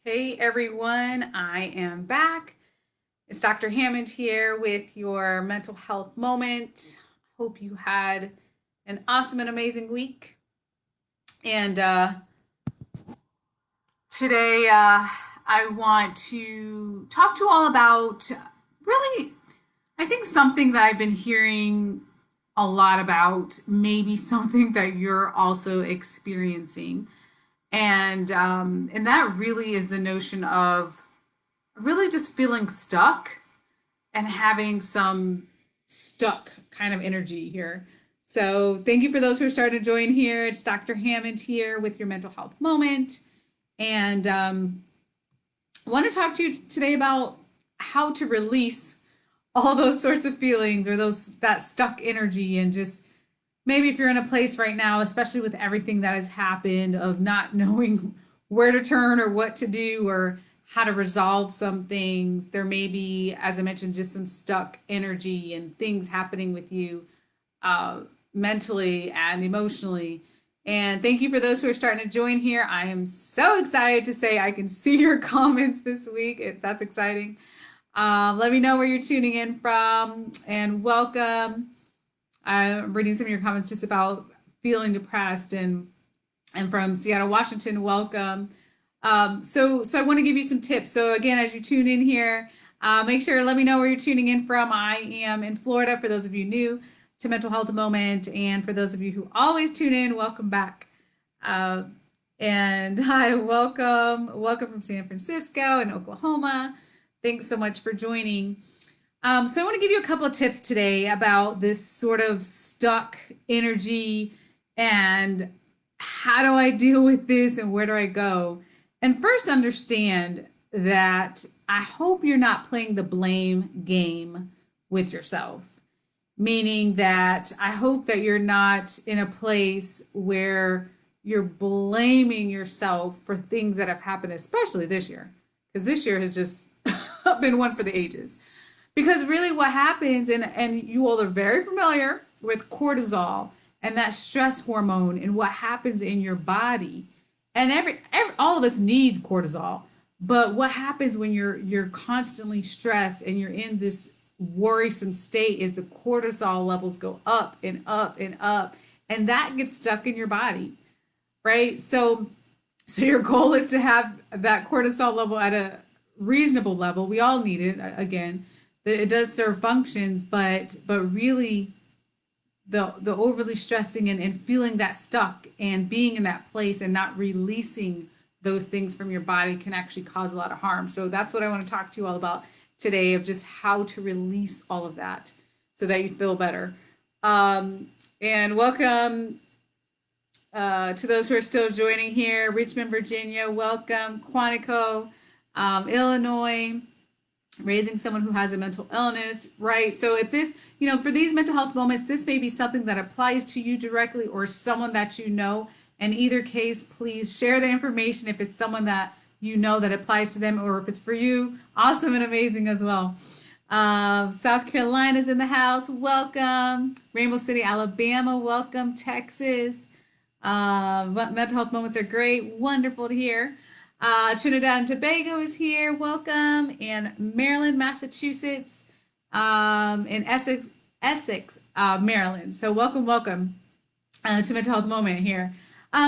Hey everyone, I am back. It's Dr. Hammond here with your mental health moment. Hope you had an awesome and amazing week. And today I want to talk to you all about really, I think something that I've been hearing a lot about, maybe something that you're also experiencing. And that really is the notion of really just feeling stuck and having some stuck kind of energy here. So, thank you for those who are starting to join here. It's Dr. Hammond here with your mental health moment. And I want to talk to you today about how to release all those sorts of feelings or that stuck energy, and just maybe if you're in a place right now, especially with everything that has happened, of not knowing where to turn or what to do or how to resolve some things. There may be, as I mentioned, just some stuck energy and things happening with you uh, mentally and emotionally. And thank you for those who are starting to join here. I am so excited to say I can see your comments this week. That's exciting. Let me know where you're tuning in from, and welcome. I'm reading some of your comments just about feeling depressed, and from Seattle, Washington, welcome. So I want to give you some tips. So again, as you tune in here, make sure to let me know where you're tuning in from. I am in Florida, for those of you new to Mental Health Moment, and for those of you who always tune in, welcome back. Uh, and hi, welcome from San Francisco and Oklahoma. Thanks so much for joining. So I want to give you a couple of tips today about this sort of stuck energy, and how do I deal with this and where do I go? And first, understand that I hope you're not playing the blame game with yourself, meaning that I hope that you're not in a place where you're blaming yourself for things that have happened, especially this year, because this year has just been one for the ages. Because really, what happens, and you all are very familiar with cortisol and that stress hormone and what happens in your body. And all of us need cortisol. But what happens when you're constantly stressed and you're in this worrisome state is the cortisol levels go up and up and up, and that gets stuck in your body, right? So your goal is to have that cortisol level at a reasonable level. We all need it. Again, it does serve functions, but really the overly stressing and feeling that stuck and being in that place and not releasing those things from your body can actually cause a lot of harm. So that's what I want to talk to you all about today, of just how to release all of that so that you feel better. And welcome to those who are still joining here. Richmond, Virginia, welcome. Quantico, Illinois, raising someone who has a mental illness, right? So if this, for these mental health moments, this may be something that applies to you directly or someone that you know. In either case, please share the information if it's someone that you know that applies to them, or if it's for you, awesome and amazing as well. South Carolina's in the house, welcome. Rainbow City, Alabama, welcome. Texas, mental health moments are great, wonderful to hear. Trinidad and Tobago is here, welcome. And Maryland, Massachusetts, and Essex, Maryland. So welcome to Mental Health Moment here.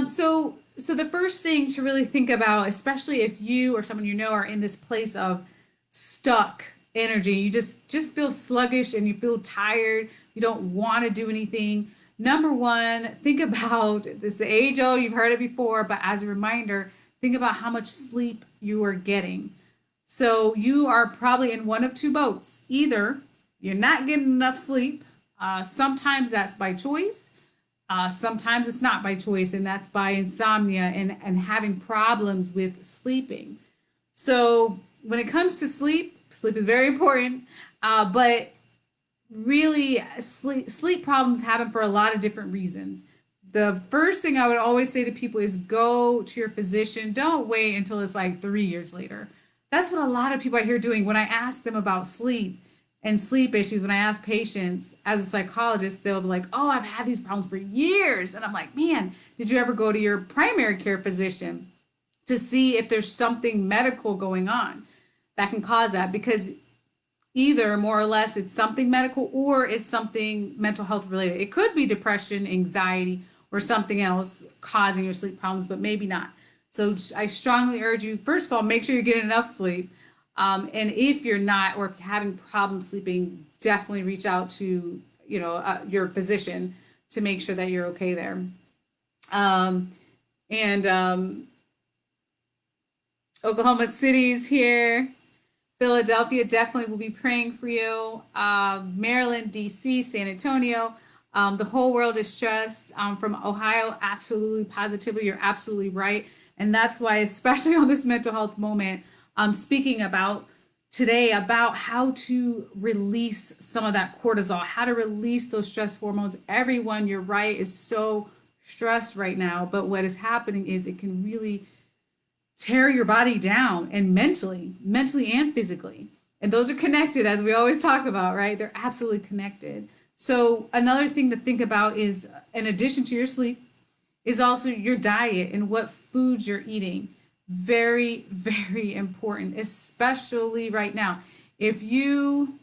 So the first thing to really think about, especially if you or someone you know are in this place of stuck energy, you just feel sluggish and you feel tired, you don't want to do anything. Number one, think about this age old, you've heard it before, but as a reminder, think about how much sleep you are getting. So you are probably in one of two boats. Either you're not getting enough sleep. Sometimes that's by choice. Sometimes it's not by choice, and that's by insomnia and having problems with sleeping. So when it comes to sleep, sleep is very important. But really, sleep problems happen for a lot of different reasons. The first thing I would always say to people is go to your physician. Don't wait until it's like 3 years later. That's what a lot of people I hear doing. When I ask them about sleep and sleep issues, when I ask patients as a psychologist, they'll be like, oh, I've had these problems for years. And I'm like, man, did you ever go to your primary care physician? to see if there's something medical going on that can cause that, because either more or less it's something medical or it's something mental health related. It could be depression, anxiety, or something else causing your sleep problems, but maybe not. So I strongly urge you, first of all, make sure you're getting enough sleep. And if you're not, or if you're having problems sleeping, definitely reach out to, your physician to make sure that you're okay there. Um, and Oklahoma City's here. Philadelphia definitely will be praying for you. Maryland, DC, San Antonio. The whole world is stressed. From Ohio, absolutely, positively, you're absolutely right. And that's why, especially on this mental health moment, I'm speaking about today about how to release some of that cortisol, how to release those stress hormones. Everyone, you're right, is so stressed right now. But what is happening is it can really tear your body down, and mentally and physically. And those are connected, as we always talk about, right? They're absolutely connected. So another thing to think about is, in addition to your sleep, is also your diet and what foods you're eating. Very, very important, especially right now. If you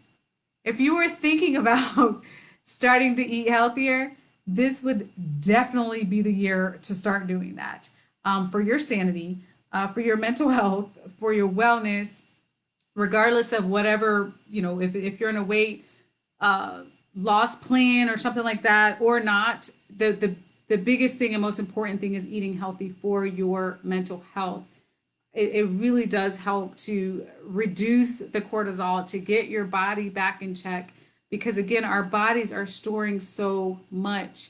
if you were thinking about starting to eat healthier, this would definitely be the year to start doing that, for your sanity, for your mental health, for your wellness, regardless of whatever, if you're in a weight uh, loss plan or something like that or not. The biggest thing and most important thing is eating healthy for your mental health. It really does help to reduce the cortisol, to get your body back in check, because again, our bodies are storing so much.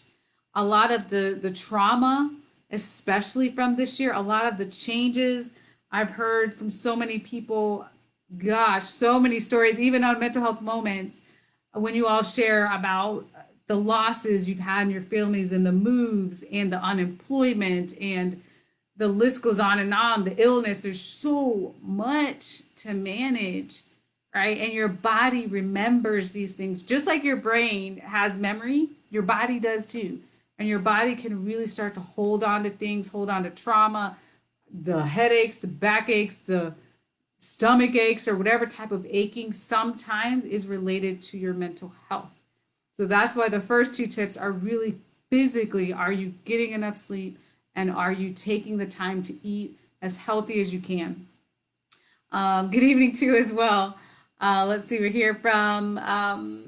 A lot of the trauma, especially from this year, a lot of the changes I've heard from so many people, gosh, so many stories, even on mental health moments, when you all share about the losses you've had in your families and the moves and the unemployment, and the list goes on and on, the illness. There's so much to manage, right? And your body remembers these things. Just like your brain has memory, your body does too. And your body can really start to hold on to things, hold on to trauma, the headaches, the backaches, the stomach aches, or whatever type of aching sometimes is related to your mental health. So that's why the first two tips are really physically, are you getting enough sleep, and are you taking the time to eat as healthy as you can? Good evening too as well. Let's see, we're here from, I've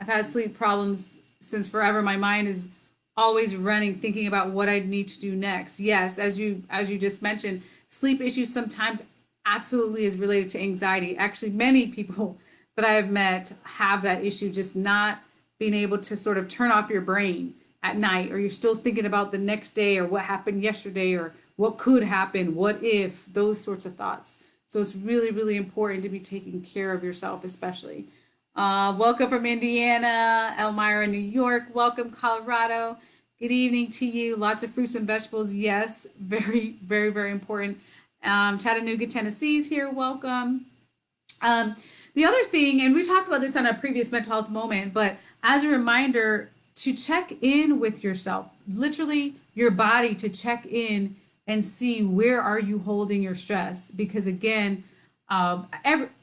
had sleep problems since forever. My mind is always running, thinking about what I need to do next. Yes, as you just mentioned, sleep issues sometimes absolutely is related to anxiety. Actually, many people that I have met have that issue, just not being able to sort of turn off your brain at night, or you're still thinking about the next day, or what happened yesterday, or what could happen, what if, those sorts of thoughts. So it's really, really important to be taking care of yourself, especially. Welcome from Indiana, Elmira, New York. Welcome, Colorado. Good evening to you. Lots of fruits and vegetables. Yes, very, very, very important. Chattanooga, Tennessee's here. Welcome. Um, the other thing, and we talked about this on a previous mental health moment, but as a reminder, to check in with yourself, literally your body, to check in and see where are you holding your stress. Because again, all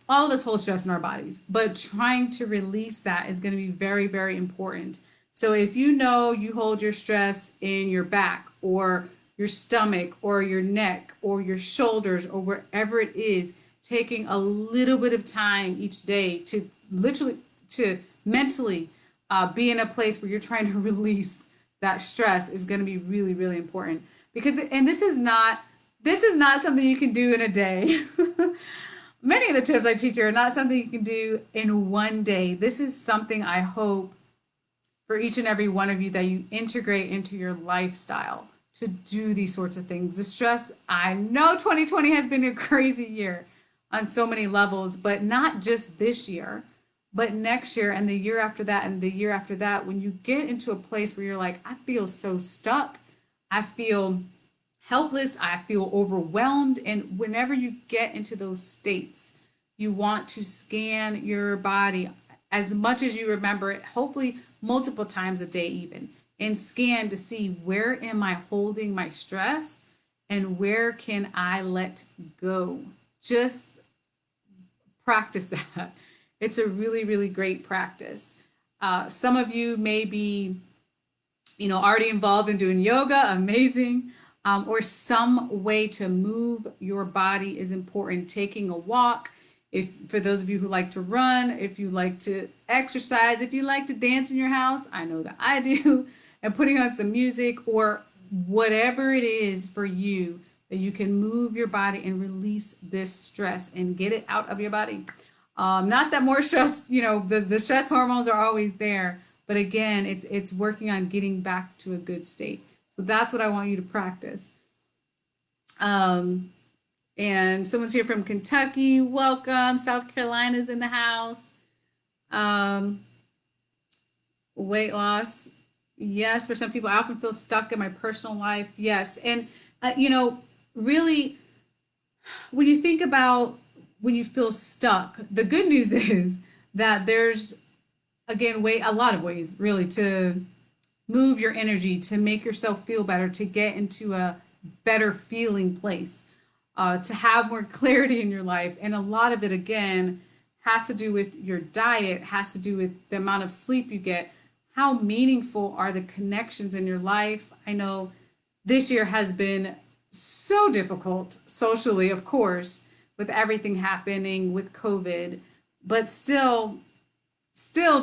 of us hold stress in our bodies, but trying to release that is going to be very, very important. So if you know you hold your stress in your back, or your stomach, or your neck, or your shoulders, or wherever it is, taking a little bit of time each day to literally, to mentally be in a place where you're trying to release that stress is going to be really, really important. Because, and this is not something you can do in a day. Many of the tips I teach you are not something you can do in one day. This is something I hope for each and every one of you that you integrate into your lifestyle, to do these sorts of things. The stress, I know 2020 has been a crazy year on so many levels, but not just this year, but next year and the year after that and the year after that. When you get into a place where you're like, I feel so stuck, I feel helpless, I feel overwhelmed. And whenever you get into those states, you want to scan your body as much as you remember it, hopefully multiple times a day even, and scan to see, where am I holding my stress, and where can I let go? Just practice that. It's a really, really great practice. Some of you may be, already involved in doing yoga, amazing. Or some way to move your body is important. Taking a walk, if for those of you who like to run, if you like to exercise, if you like to dance in your house, I know that I do, and putting on some music or whatever it is for you that you can move your body and release this stress and get it out of your body. Not that more stress, the stress hormones are always there, but again, it's working on getting back to a good state. So that's what I want you to practice. And someone's here from Kentucky. Welcome. South Carolina's in the house. Um, Weight loss. Yes, for some people, I often feel stuck in my personal life. Yes. And, really, when you think about when you feel stuck, the good news is that there's, again, a lot of ways really to move your energy, to make yourself feel better, to get into a better feeling place, to have more clarity in your life. And a lot of it, again, has to do with your diet, has to do with the amount of sleep you get. How meaningful are the connections in your life? I know this year has been so difficult socially, of course, with everything happening with COVID, but still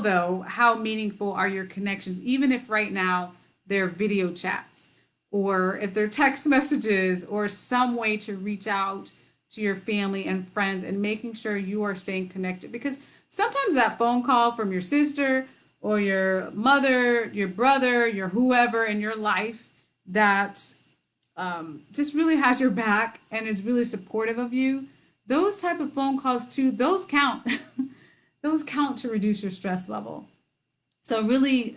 though, how meaningful are your connections, even if right now they're video chats or if they're text messages or some way to reach out to your family and friends and making sure you are staying connected, because sometimes that phone call from your sister or your mother, your brother, your whoever in your life that just really has your back and is really supportive of you, those type of phone calls too, those count. Those count to reduce your stress level. So really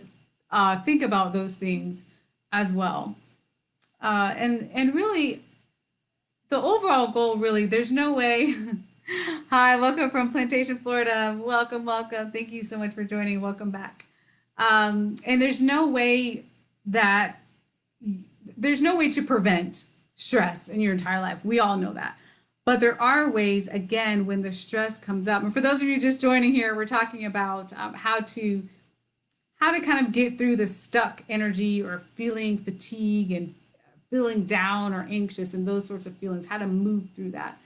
think about those things as well. And really, the overall goal, really, there's no way. Hi, welcome from Plantation, Florida. Welcome, welcome. Thank you so much for joining. Welcome back. And that there's no way to prevent stress in your entire life. We all know that. But there are ways, again, when the stress comes up. And for those of you just joining here, we're talking about how to kind of get through the stuck energy or feeling fatigue and feeling down or anxious and those sorts of feelings, how to move through that.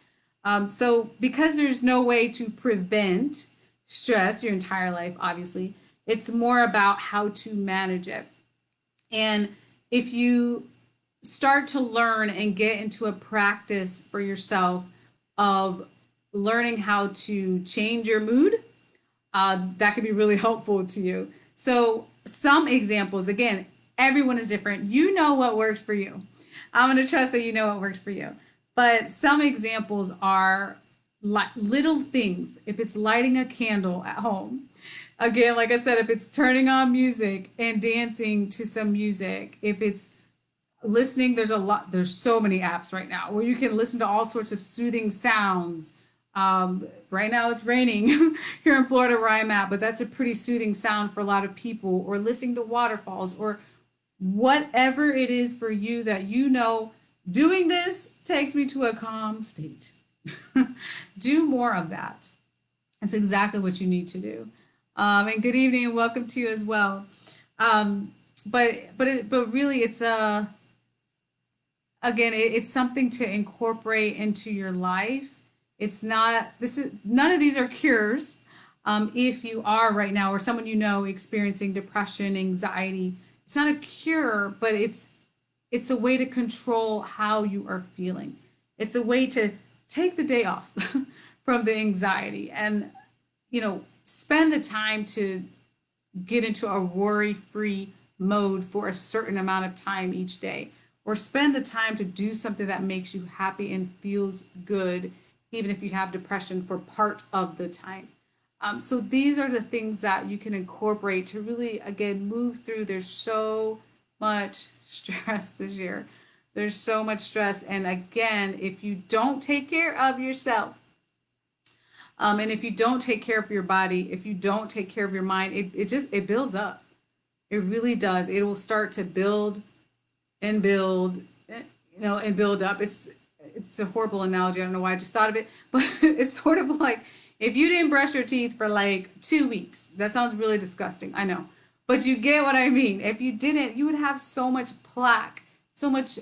So because there's no way to prevent stress your entire life, obviously, it's more about how to manage it. And if you start to learn and get into a practice for yourself of learning how to change your mood, that could be really helpful to you. So some examples, again, everyone is different. You know what works for you. I'm going to trust that you know what works for you. But some examples are little things. If it's lighting a candle at home, again, like I said, if it's turning on music and dancing to some music, if it's listening, there's so many apps right now where you can listen to all sorts of soothing sounds. Right now it's raining here in Florida where I'm at, but that's a pretty soothing sound for a lot of people, or listening to waterfalls, or whatever it is for you that doing this takes me to a calm state. Do more of that. That's exactly what you need to do. And good evening and welcome to you as well. But really it's it's something to incorporate into your life. None of these are cures. If you are right now, or someone experiencing depression, anxiety, it's not a cure, but it's a way to control how you are feeling. It's a way to take the day off from the anxiety and, spend the time to get into a worry-free mode for a certain amount of time each day, or spend the time to do something that makes you happy and feels good, even if you have depression for part of the time. So these are the things that you can incorporate to really, again, move through. There's so much stress this year. There's so much stress. And again, if you don't take care of yourself, and if you don't take care of your body, if you don't take care of your mind, it builds up. It really does. It will start to build and build. and build up. It's a horrible analogy. I don't know why I just thought of it, but it's sort of like if you didn't brush your teeth for like 2 weeks. That sounds really disgusting. I know, but you get what I mean. If you didn't, you would have so much plaque, so much,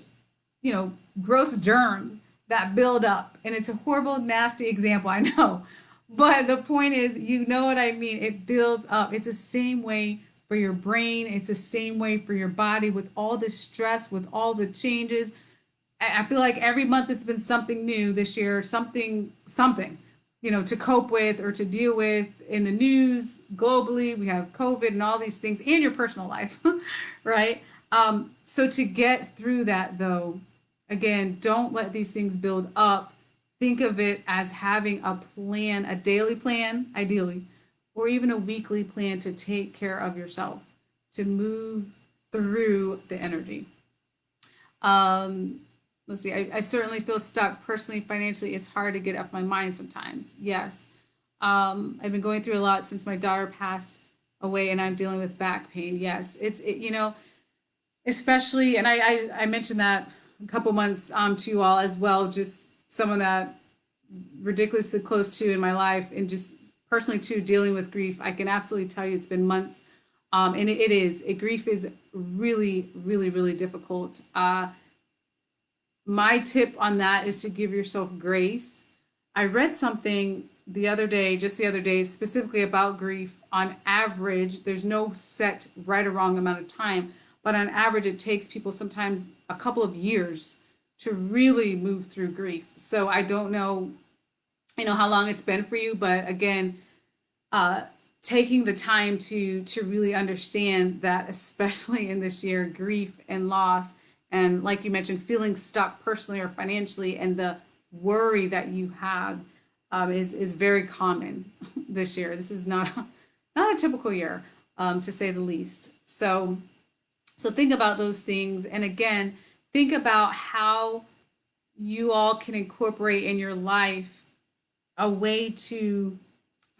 gross germs that build up. And it's a horrible, nasty example, I know. But the point is, you know what I mean? It builds up. It's the same way for your brain, it's the same way for your body with all the stress, with all the changes. I feel like every month it's been something new this year, something, to cope with or to deal with in the news globally. We have COVID and all these things in your personal life, right? So to get through that, though, again, don't let these things build up. Think of it as having a plan, a daily plan, ideally, or even a weekly plan to take care of yourself, to move through the energy. Um, let's see, I certainly feel stuck personally, financially. It's hard to get off my mind sometimes. Yes. I've been going through a lot since my daughter passed away and I'm dealing with back pain. Yes. Especially, and I mentioned that a couple months to you all as well, just someone that ridiculously close to in my life and just personally too dealing with grief. I can absolutely tell you it's been months. And grief is really, really, really difficult. My tip on that is to give yourself grace. I read something just the other day, specifically about grief. On average, there's no set right or wrong amount of time, but on average, it takes people sometimes a couple of years to really move through grief. So I don't know, how long it's been for you, but again, uh, taking the time to really understand that, especially in this year, grief and loss, and like you mentioned, feeling stuck personally or financially, and the worry that you have is very common this year. This is not a typical year, to say the least. So think about those things, and again, think about how you all can incorporate in your life a way to,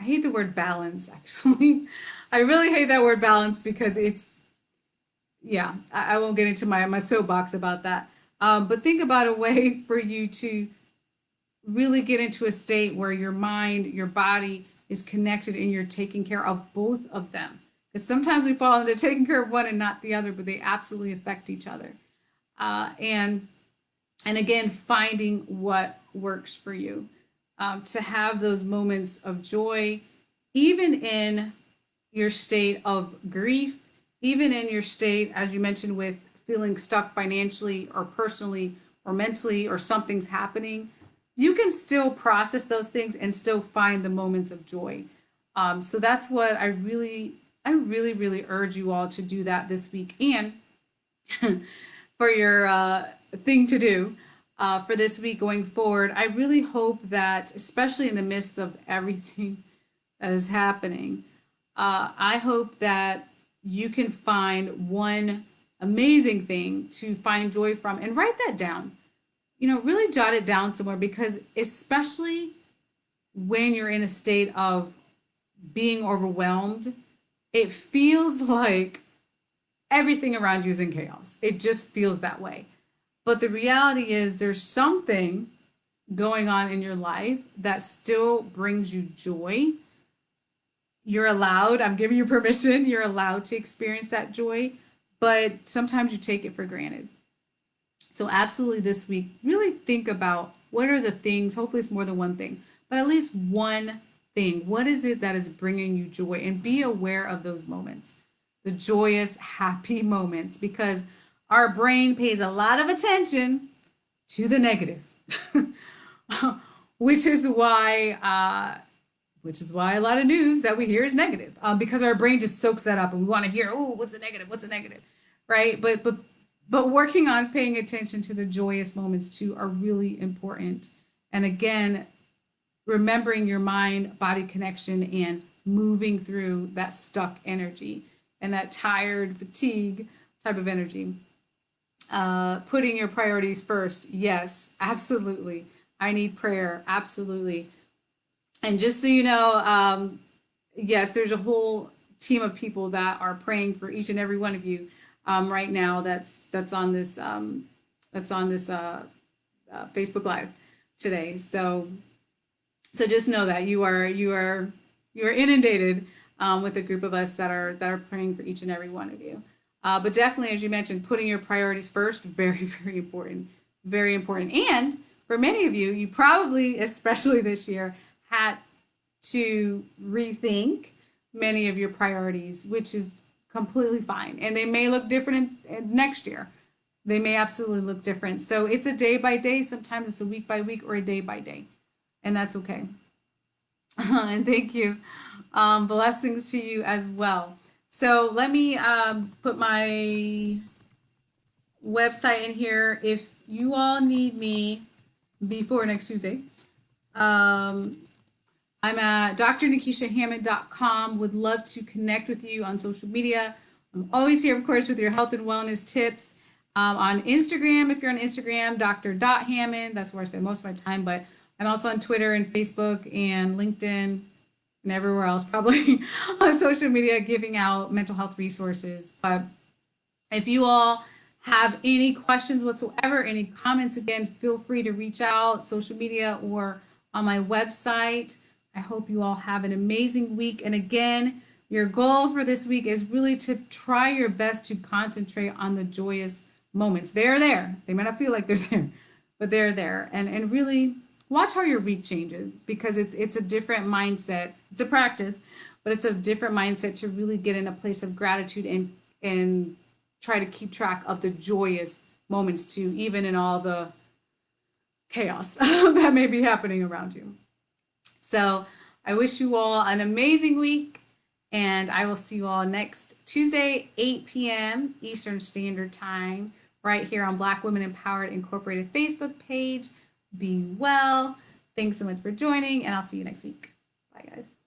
I hate the word balance actually. I really hate that word balance because yeah, I won't get into my soapbox about that. But think about a way for you to really get into a state where your mind, your body is connected and you're taking care of both of them. Because sometimes we fall into taking care of one and not the other, but they absolutely affect each other. And again, finding what works for you, to have those moments of joy, even in your state of grief, even in your state, as you mentioned, with feeling stuck financially or personally or mentally, or something's happening, you can still process those things and still find the moments of joy. So that's what I really, really urge you all to do that this week. And for your thing to do for this week going forward, I really hope that, especially in the midst of everything that is happening, I hope that you can find one amazing thing to find joy from and write that down. Really jot it down somewhere, because especially when you're in a state of being overwhelmed, it feels like everything around you is in chaos. It just feels that way. But the reality is, there's something going on in your life that still brings you joy. You're allowed, I'm giving you permission, you're allowed to experience that joy, but sometimes you take it for granted. So, absolutely, this week, really think about what are the things, hopefully, it's more than one thing, but at least one thing. What is it that is bringing you joy? And be aware of those moments, the joyous, happy moments, because our brain pays a lot of attention to the negative, which is why a lot of news that we hear is negative, because our brain just soaks that up and we want to hear, oh, what's a negative? What's a negative? Right? But working on paying attention to the joyous moments too are really important. And again, remembering your mind body connection and moving through that stuck energy and that tired, fatigue type of energy. Putting your priorities first. Yes, absolutely. I need prayer. Absolutely. And just so you know, yes, there's a whole team of people that are praying for each and every one of you right now. That's on this that's on this Facebook Live today. So just know that you are inundated with a group of us that are praying for each and every one of you. But definitely, as you mentioned, putting your priorities first, very, very important, very important. And for many of you, you probably, especially this year, had to rethink many of your priorities, which is completely fine. And they may look different next year. They may absolutely look different. So it's a day by day. Sometimes it's a week by week or a day by day. And that's okay. And thank you. Blessings to you as well. So let me put my website in here. If you all need me before next Tuesday, I'm at drnekeshiahammond.com. Would love to connect with you on social media. I'm always here, of course, with your health and wellness tips. On Instagram, if you're on Instagram, dr.hammond. That's where I spend most of my time. But I'm also on Twitter and Facebook and LinkedIn and everywhere else, probably on social media, giving out mental health resources. But if you all have any questions whatsoever, any comments, again, feel free to reach out, social media or on my website. I hope you all have an amazing week. And again, your goal for this week is really to try your best to concentrate on the joyous moments. They're there. They may not feel like they're there, but they're there. And really watch how your week changes, because it's a different mindset. It's a practice, but it's a different mindset to really get in a place of gratitude and try to keep track of the joyous moments too, even in all the chaos that may be happening around you. So I wish you all an amazing week, and I will see you all next Tuesday, 8 p.m. Eastern Standard Time, right here on Black Women Empowered Incorporated Facebook page. Be well. Thanks so much for joining, and I'll see you next week. Bye, guys.